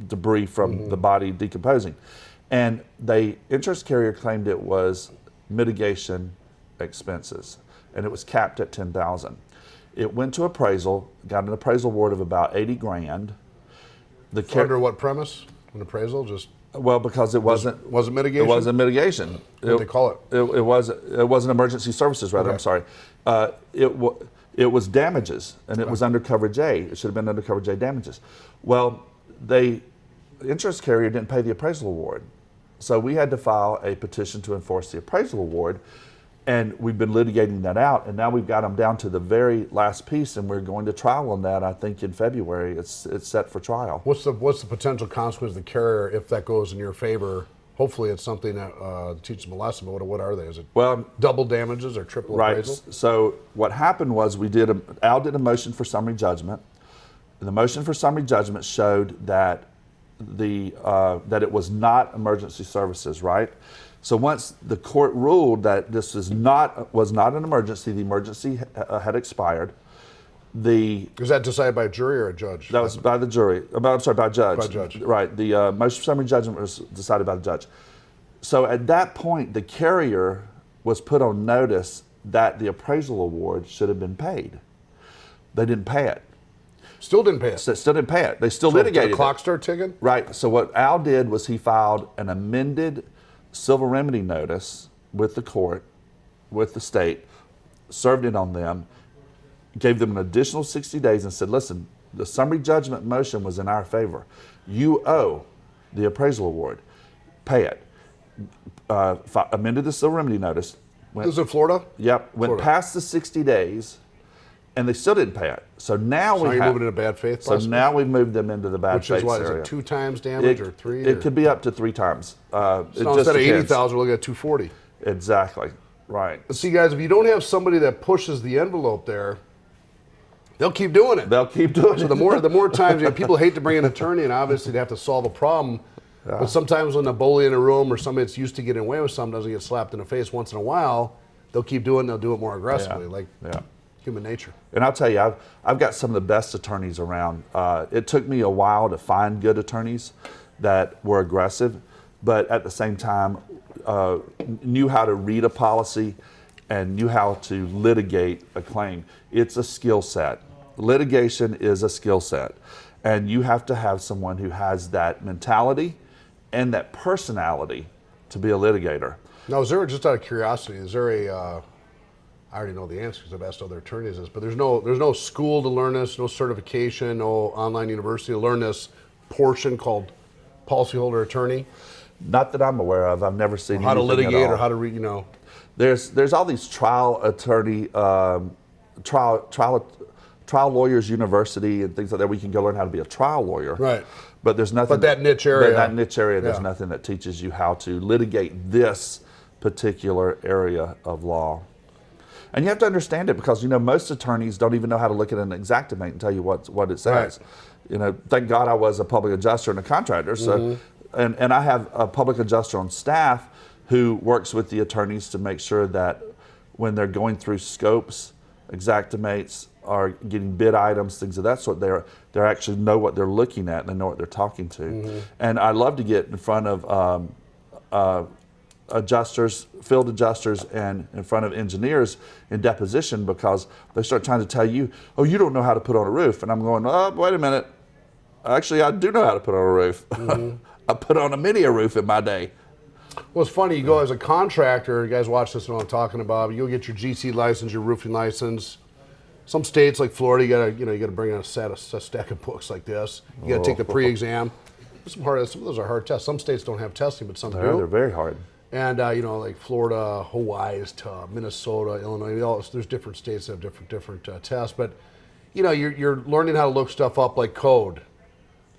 [SPEAKER 6] debris from the body decomposing. And the insurance carrier claimed it was mitigation expenses, and it was capped at $10,000. It went to appraisal, got an appraisal award of about $80,000.
[SPEAKER 1] Under what premise? An appraisal, just
[SPEAKER 6] because it wasn't
[SPEAKER 1] mitigation.
[SPEAKER 6] It wasn't mitigation.
[SPEAKER 1] What did they call it?
[SPEAKER 6] It wasn't emergency services. Rather,
[SPEAKER 1] Okay.
[SPEAKER 6] I'm sorry. It was damages, and it was under coverage A. It should have been under coverage A damages. Well, the insurance carrier didn't pay the appraisal award, so we had to file a petition to enforce the appraisal award. And we've been litigating that out, and now we've got them down to the very last piece, and we're going to trial on that. I think in February, it's set for trial.
[SPEAKER 1] What's the potential consequence of the carrier if that goes in your favor? Hopefully, it's something that teaches them a lesson. But what are they? Is it double damages or triple appraisal?
[SPEAKER 6] Right. So what happened was Al did a motion for summary judgment. The motion for summary judgment showed that that it was not emergency services, right? So once the court ruled that this was not an emergency, the emergency had expired.
[SPEAKER 1] Was that decided by a jury or a judge?
[SPEAKER 6] That was by the jury. By a judge.
[SPEAKER 1] By a judge.
[SPEAKER 6] Right. The motion for summary judgment was decided by the judge. So at that point, the carrier was put on notice that the appraisal award should have been paid. They didn't pay it.
[SPEAKER 1] Still didn't pay it.
[SPEAKER 6] Still didn't pay it. They still
[SPEAKER 1] Did
[SPEAKER 6] litigated
[SPEAKER 1] the clock
[SPEAKER 6] it.
[SPEAKER 1] start ticking?
[SPEAKER 6] Right. So what Al did was he filed an amended civil remedy notice with the court, with the state, served it on them, gave them an additional 60 days and said, listen, the summary judgment motion was in our favor. You owe the appraisal award. Pay it. Amended the civil remedy notice.
[SPEAKER 1] This is in Florida?
[SPEAKER 6] Yep. Went
[SPEAKER 1] Florida.
[SPEAKER 6] past the 60 days, and they still didn't pay it. So now
[SPEAKER 1] So you're moving into bad faith?
[SPEAKER 6] So
[SPEAKER 1] possibly?
[SPEAKER 6] now we've moved them into the bad
[SPEAKER 1] Which
[SPEAKER 6] faith
[SPEAKER 1] is what?
[SPEAKER 6] area.
[SPEAKER 1] Is it 2 times damage or 3?
[SPEAKER 6] It could be up to 3 times.
[SPEAKER 1] So instead of 80,000, we're looking at 240.
[SPEAKER 6] Exactly. Right.
[SPEAKER 1] See, guys, if you don't have somebody that pushes the envelope there, they'll keep doing it.
[SPEAKER 6] They'll keep doing it.
[SPEAKER 1] So the more times, people hate to bring an attorney, and obviously they have to solve a problem. Yeah. But sometimes when a bully in a room or somebody that's used to getting away with something doesn't get slapped in the face once in a while, they'll keep doing it. They'll do it more aggressively, human nature.
[SPEAKER 6] And I'll tell you, I've got some of the best attorneys around. It took me a while to find good attorneys that were aggressive, but at the same time knew how to read a policy and knew how to litigate a claim. It's a skill set. Litigation is a skill set. And you have to have someone who has that mentality and that personality to be a litigator.
[SPEAKER 1] Now, is there, just out of curiosity, is there a, I already know the answer because I've asked other attorneys this, but there's no school to learn this, no certification, no online university to learn this portion called policyholder attorney?
[SPEAKER 6] Not that I'm aware of. I've never seen
[SPEAKER 1] how to
[SPEAKER 6] anything
[SPEAKER 1] litigate
[SPEAKER 6] at all.
[SPEAKER 1] or how to read,
[SPEAKER 6] There's all these trial attorney, trial lawyers university and things like that. We can go learn how to be a trial lawyer.
[SPEAKER 1] Right.
[SPEAKER 6] But there's nothing.
[SPEAKER 1] But that niche area.
[SPEAKER 6] There's nothing that teaches you how to litigate this particular area of law. And you have to understand it because, most attorneys don't even know how to look at an Xactimate and tell you what it says. Right. Thank God I was a public adjuster and a contractor. So, and I have a public adjuster on staff who works with the attorneys to make sure that when they're going through scopes, Xactimates, are getting bid items, things of that sort, they actually know what they're looking at and they know what they're talking to. And I love to get in front of adjusters, field adjusters, and in front of engineers in deposition because they start trying to tell you, oh, you don't know how to put on a roof. And I'm going, oh, wait a minute. Actually, I do know how to put on a roof. I put on a roof in my day.
[SPEAKER 1] Well, it's funny, you go as a contractor, you guys watch this and know what I'm talking about, you go get your GC license, your roofing license. Some states like Florida, you gotta bring in a stack of books like this. You gotta take the pre-exam. Some of those are hard tests. Some states don't have testing, but some do.
[SPEAKER 6] They're very hard.
[SPEAKER 1] And like Florida, Hawaii is tough, Minnesota, Illinois. There's different states that have different tests. But you're learning how to look stuff up like code.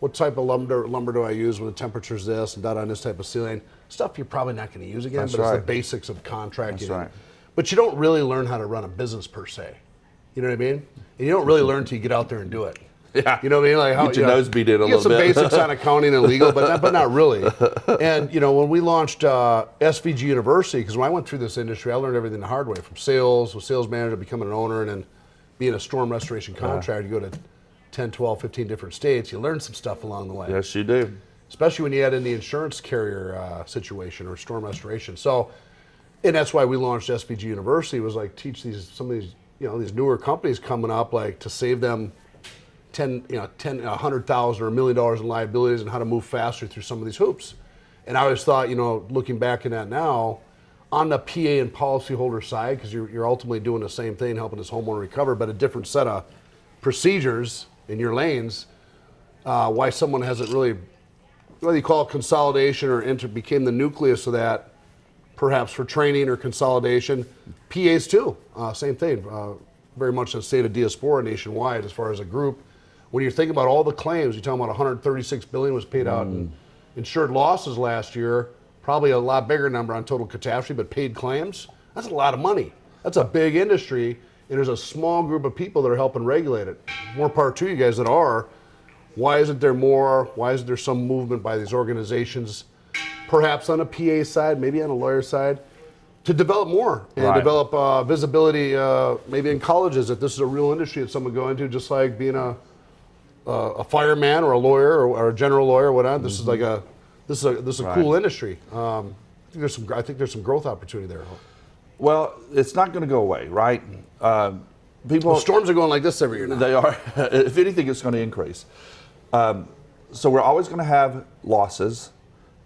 [SPEAKER 1] What type of lumber do I use when the temperature's this and on this type of ceiling? Stuff you're probably not going to use again,
[SPEAKER 6] That's
[SPEAKER 1] but
[SPEAKER 6] right.
[SPEAKER 1] it's the basics of contracting.
[SPEAKER 6] That's right.
[SPEAKER 1] But you don't really learn how to run a business per se. You know what I mean? And you don't really learn until you get out there and do it.
[SPEAKER 6] Yeah.
[SPEAKER 1] You know what I mean? Like how
[SPEAKER 6] Get your nose beat in a
[SPEAKER 1] you get
[SPEAKER 6] little
[SPEAKER 1] some
[SPEAKER 6] bit.
[SPEAKER 1] basics on accounting and legal, but not really. And when we launched SVG University, because when I went through this industry, I learned everything the hard way, from sales, with sales manager, becoming an owner, and then being a storm restoration contractor. You go to 10, 12, 15 different states. You learn some stuff along the way.
[SPEAKER 6] Yes, you do.
[SPEAKER 1] Especially when you add in the insurance carrier situation or storm restoration. So, and that's why we launched SVG University, was like teach some of these these newer companies coming up, like to save them 100,000 or $1 million in liabilities, and how to move faster through some of these hoops. And I always thought, looking back in that now, on the PA and policyholder side, because you're ultimately doing the same thing, helping this homeowner recover, but a different set of procedures in your lanes. Why someone hasn't really, whether you call it consolidation or became the nucleus of that, perhaps for training or consolidation. PAs too, same thing. Very much in a state of diaspora nationwide as far as a group. When you're thinking about all the claims, you're talking about $136 billion was paid out in insured losses last year. Probably a lot bigger number on total catastrophe, but paid claims, that's a lot of money. That's a big industry, and there's a small group of people that are helping regulate it. More power to you guys that are. Why isn't there more? Why isn't there some movement by these organizations, perhaps on a PA side, maybe on a lawyer side, to develop more and develop visibility, maybe in colleges, if this is a real industry that someone go into, just like being a fireman or a lawyer or a general lawyer or whatnot. This is like a cool industry. I think there's some growth opportunity there.
[SPEAKER 6] Well, it's not going to go away, right?
[SPEAKER 1] Storms are going like this every year now.
[SPEAKER 6] They are. If anything, it's going to increase. So we're always going to have losses,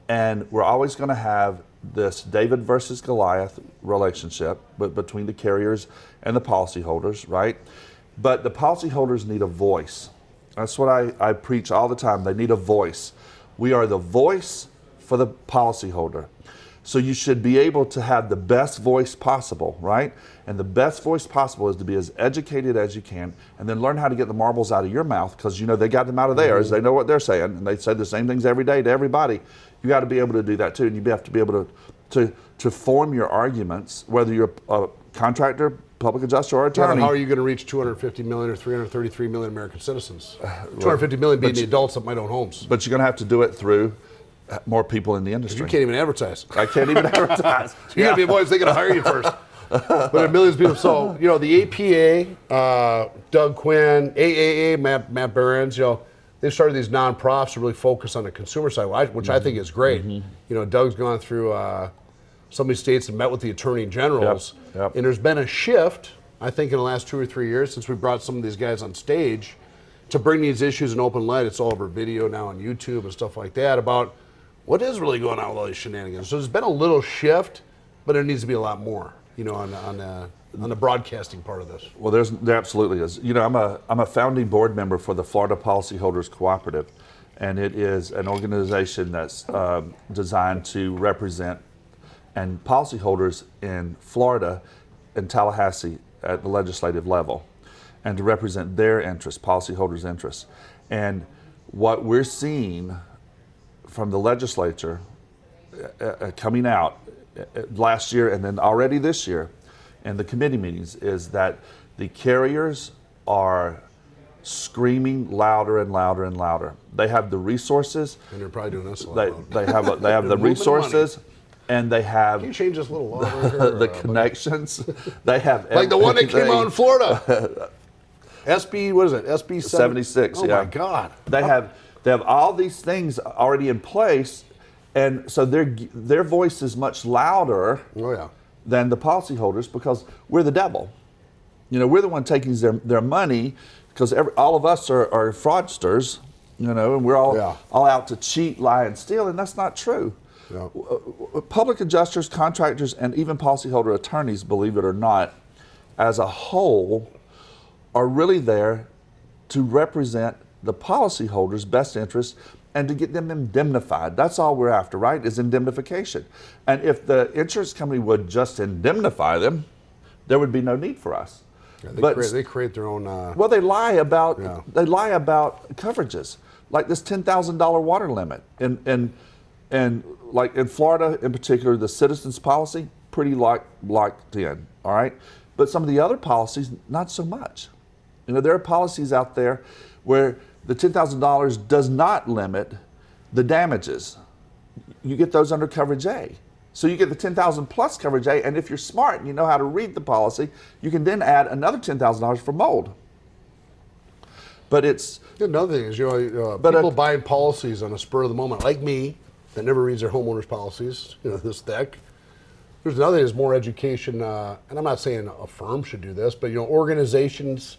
[SPEAKER 6] and we're always going to have this David versus Goliath relationship between the carriers and the policyholders, right? But the policyholders need a voice. That's what I preach all the time. They need a voice. We are the voice for the policyholder. So you should be able to have the best voice possible, right? And the best voice possible is to be as educated as you can, and then learn how to get the marbles out of your mouth, because they got them out of theirs. They know what they're saying, and they say the same things every day to everybody. You got to be able to do that too, and you have to be able to form your arguments, whether you're a contractor, public adjuster, or attorney.
[SPEAKER 1] How are you going to reach 250 million or 333 million American citizens? 250 million being the adults that might own homes.
[SPEAKER 6] But you're going to have to do it through more people in the industry.
[SPEAKER 1] You can't even advertise.
[SPEAKER 6] I can't even advertise.
[SPEAKER 1] You're going to be avoiding, they're going to hire you first. But there are millions of people. So, the APA, Doug Quinn, AAA, Matt Behrens, they've started these non-profits to really focus on the consumer side, which I think is great. Doug's gone through some of these states and met with the attorney generals.
[SPEAKER 6] Yep.
[SPEAKER 1] And there's been a shift, I think, in the last 2 or 3 years since we brought some of these guys on stage to bring these issues in open light. It's all over video now on YouTube and stuff like that about what is really going on with all these shenanigans. So there's been a little shift, but there needs to be a lot more, on the broadcasting part of this.
[SPEAKER 6] Well, there absolutely is. I'm a founding board member for the Florida Policyholders Cooperative, and it is an organization that's designed to represent and policyholders in Florida and Tallahassee at the legislative level, and to represent their interests, policyholders' interests. And what we're seeing from the legislature coming out last year and then already this year in the committee meetings is that the carriers are screaming louder and louder and louder. They have the resources.
[SPEAKER 1] And they're probably doing this a lot.
[SPEAKER 6] They have the resources. And they have
[SPEAKER 1] Can you change this a little louder?
[SPEAKER 6] the connections. They have
[SPEAKER 1] like the one that came out in Florida. SB, what is it? SB
[SPEAKER 6] 76.
[SPEAKER 1] Oh
[SPEAKER 6] yeah.
[SPEAKER 1] my God.
[SPEAKER 6] They have all these things already in place, and so their voice is much louder than the policyholders, because we're the devil. We're the one taking their money, because all of us are fraudsters, and we're all out to cheat, lie, and steal, and that's not true. Yeah. Public adjusters, contractors, and even policyholder attorneys, believe it or not, as a whole, are really there to represent the policyholders' best interests and to get them indemnified. That's all we're after, right? Is indemnification. And if the insurance company would just indemnify them, there would be no need for us.
[SPEAKER 1] Yeah, they create their own.
[SPEAKER 6] Well, they lie about coverages, like this $10,000 water limit, and like in Florida in particular, the citizens policy pretty locked in. All right, but some of the other policies, not so much. You know, there are policies out there where the $10,000 does not limit the damages. You get those under coverage A. So you get the $10,000 plus coverage A, and if you're smart and you know how to read the policy, you can then add another $10,000 for mold. But it's
[SPEAKER 1] Another thing is, people buying policies on a spur of the moment, like me, that never reads their homeowners policies, this thick. There's another thing is more education, and I'm not saying a firm should do this, but organizations,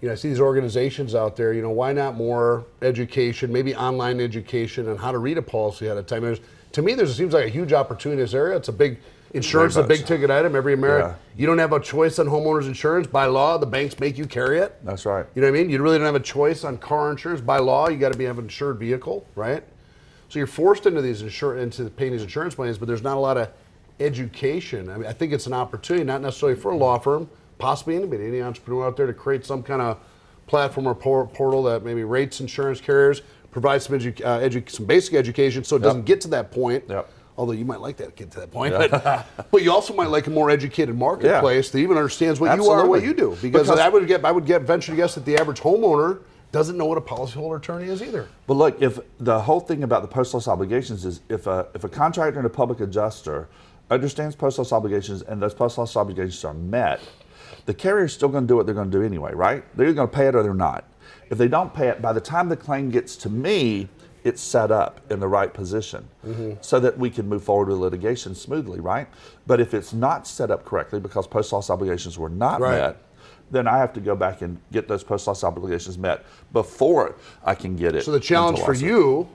[SPEAKER 1] I see these organizations out there, why not more education, maybe online education on how to read a policy ahead of time. To me, there seems like a huge opportunity in this area. It's a big insurance, is a big ticket item. Every American, you don't have a choice on homeowners insurance. By law, the banks make you carry it.
[SPEAKER 6] That's right.
[SPEAKER 1] You know what I mean? You really don't have a choice on car insurance. By law, you got to have an insured vehicle, right? So you're forced into paying these insurance plans, but there's not a lot of education. I think it's an opportunity, not necessarily for a law firm, possibly anybody, any entrepreneur out there, to create some kind of platform or portal that maybe rates insurance carriers, provides some basic education so it doesn't get to that point.
[SPEAKER 6] Yep.
[SPEAKER 1] Although you might like that get to that point, but you also might like a more educated marketplace that even understands what you are and what you do. Because I would venture to guess that the average homeowner doesn't know what a policyholder attorney is either.
[SPEAKER 6] But look, if the whole thing about the post-loss obligations is if a contractor and a public adjuster understands post-loss obligations and those post-loss obligations are met, the carrier's still going to do what they're going to do anyway, right? They're either going to pay it or they're not. If they don't pay it, by the time the claim gets to me, it's set up in the right position so that we can move forward with litigation smoothly, right? But if it's not set up correctly because post-loss obligations were not met, then I have to go back and get those post-loss obligations met before I can get it.
[SPEAKER 1] So the challenge for you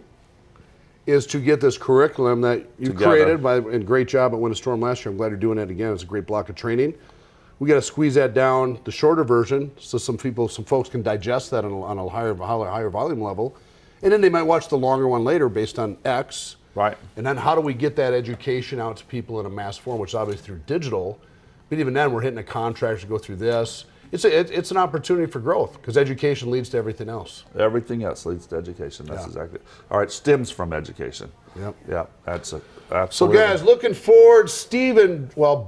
[SPEAKER 1] is to get this curriculum that you created, and great job at Win a Storm last year. I'm glad you're doing that again. It's a great block of training. We got to squeeze that down, the shorter version, so some folks can digest that on a higher volume level. And then they might watch the longer one later based on X.
[SPEAKER 6] Right.
[SPEAKER 1] And then how do we get that education out to people in a mass form, which is obviously through digital. But even then, we're hitting a contract to go through this. It's an opportunity for growth because education leads to everything else.
[SPEAKER 6] Everything else leads to education. That's exactly it. All right, stems from education.
[SPEAKER 1] Yep.
[SPEAKER 6] That's
[SPEAKER 1] So guys, looking forward,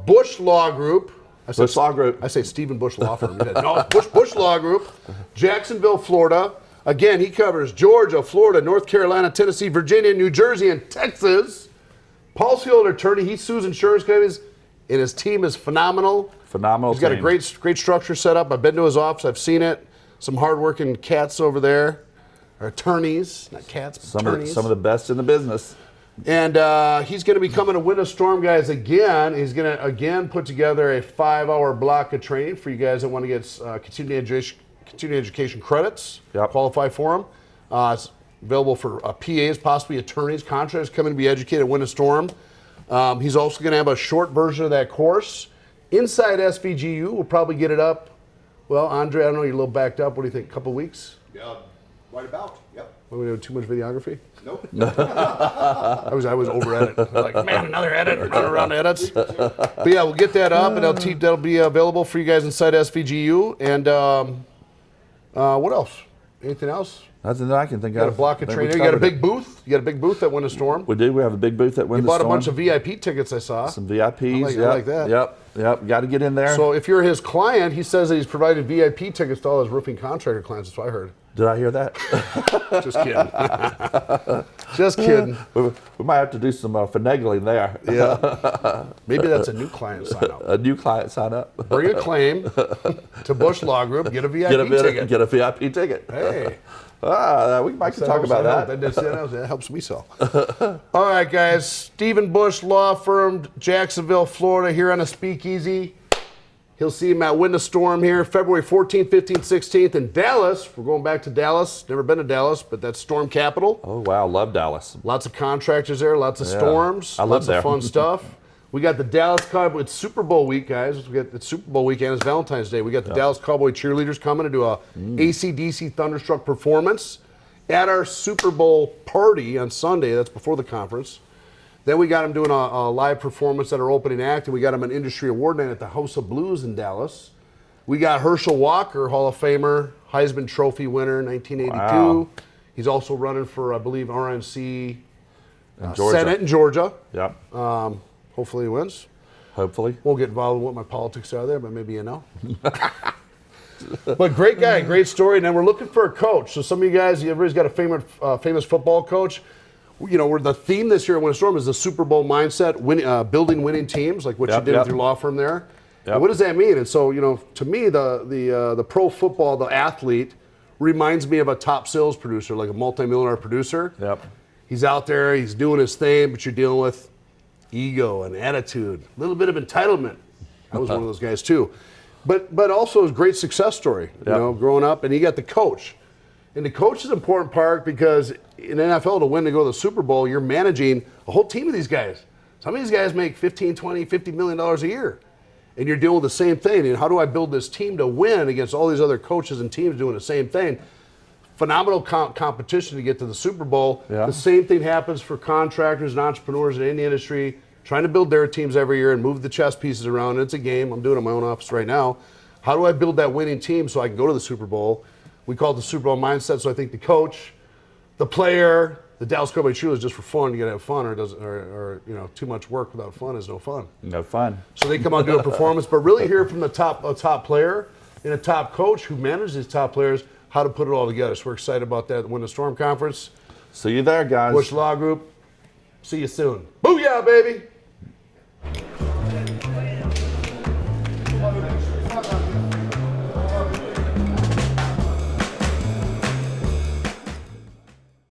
[SPEAKER 1] Bush Law Group.
[SPEAKER 6] Bush Law Group.
[SPEAKER 1] I say Stephen Bush Law Firm. No, Bush Law Group, Jacksonville, Florida. Again, he covers Georgia, Florida, North Carolina, Tennessee, Virginia, New Jersey, and Texas. Policyholder attorney. He sues insurance companies, and his team is phenomenal. He's got a great structure set up. I've been to his office. I've seen it. Some hardworking cats over there. Or attorneys, not cats, but attorneys.
[SPEAKER 6] Some of the best in the business.
[SPEAKER 1] And he's going to be coming to Win a Storm, guys, again. He's going to, again, put together a 5-hour block of training for you guys that want to get continuing education credits, qualify for them. It's available for PAs, possibly attorneys, contractors coming to be educated at Win a Storm. He's also going to have a short version of that course. Inside SVGU, we'll probably get it up. Well, Andre, I don't know, you're a little backed up. What do you think, a couple weeks?
[SPEAKER 7] Yeah, right about, yep.
[SPEAKER 1] Are we doing too much videography?
[SPEAKER 7] Nope.
[SPEAKER 1] I was over edit. Like, man, another edit, run around edits. But yeah, we'll get that up, and that'll be available for you guys inside SVGU. And what else? Anything else?
[SPEAKER 6] Nothing that I can think of.
[SPEAKER 1] You got a block of training. You got a big booth. You got a big booth at Win a Storm.
[SPEAKER 6] We do. We have a big booth at Win a Storm.
[SPEAKER 1] You bought a bunch of VIP tickets, I saw.
[SPEAKER 6] Some VIPs.
[SPEAKER 1] I like that.
[SPEAKER 6] Yep. Got to get in there.
[SPEAKER 1] So if you're his client, he says that he's provided VIP tickets to all his roofing contractor clients. That's what I heard.
[SPEAKER 6] Did I hear that?
[SPEAKER 1] Just kidding. Just kidding.
[SPEAKER 6] We might have to do some finagling there.
[SPEAKER 1] Yeah. Maybe that's a new client sign up.
[SPEAKER 6] A new client sign up.
[SPEAKER 1] Bring a claim to Bush Law Group. Get a VIP ticket.
[SPEAKER 6] Get a VIP ticket.
[SPEAKER 1] Hey.
[SPEAKER 6] We might talk about that.
[SPEAKER 1] That helps me sell. All right, guys. Stephen Bush Law Firm, Jacksonville, Florida, here on a Speakeasy. He'll see him at Win a Storm here, February 14th, 15th, 16th in Dallas. We're going back to Dallas. Never been to Dallas, but that's Storm Capital.
[SPEAKER 6] Oh, wow. Love Dallas.
[SPEAKER 1] Lots of contractors there, lots of storms, lots of fun stuff. We got the Dallas Cowboy. It's Super Bowl week, guys. It's Super Bowl weekend. It's Valentine's Day. We got the Dallas Cowboy cheerleaders coming to do a AC/DC Thunderstruck performance at our Super Bowl party on Sunday. That's before the conference. Then we got them doing a live performance at our opening act, and we got them an industry award night at the House of Blues in Dallas. We got Herschel Walker, Hall of Famer, Heisman Trophy winner, 1982. Wow. He's also running for, I believe, RNC Senate in Georgia.
[SPEAKER 6] Yep.
[SPEAKER 1] Hopefully he wins.
[SPEAKER 6] Hopefully.
[SPEAKER 1] Won't get involved in what my politics are there, but maybe you know. But great guy, great story. And then we're looking for a coach. So some of you guys, everybody's got a famous football coach. You know, the theme this year at Winter Storm is the Super Bowl mindset, building winning teams, like what you did with your law firm there.
[SPEAKER 6] Yep.
[SPEAKER 1] And what does that mean? And so, you know, to me, the pro football, the athlete, reminds me of a top sales producer, like a multi-millionaire producer.
[SPEAKER 6] Yep.
[SPEAKER 1] He's out there, he's doing his thing, but you're dealing with ego and attitude, a little bit of entitlement. I was one of those guys too. But also a great success story, you know, growing up. And you got the coach. And the coach is an important part because in NFL, to win to go to the Super Bowl, you're managing a whole team of these guys. Some of these guys make $15, $20, $50 million a year. And you're dealing with the same thing. And how do I build this team to win against all these other coaches and teams doing the same thing? Phenomenal competition to get to the Super Bowl.
[SPEAKER 6] Yeah.
[SPEAKER 1] The same thing happens for contractors and entrepreneurs in any industry, trying to build their teams every year and move the chess pieces around. It's a game. I'm doing it in my own office right now. How do I build that winning team so I can go to the Super Bowl? We call it the Super Bowl mindset. So I think the coach, the player, the Dallas Cowboy cheerleader is just for fun. You got to have fun, or you know, too much work without fun is no fun.
[SPEAKER 6] No fun.
[SPEAKER 1] So they come out and do a performance, but really hear from a top player and a top coach who manages these top players how to put it all together. So we're excited about that. Win the Storm Conference.
[SPEAKER 6] See you there, guys.
[SPEAKER 1] Bush Law Group. See you soon. Booyah, baby.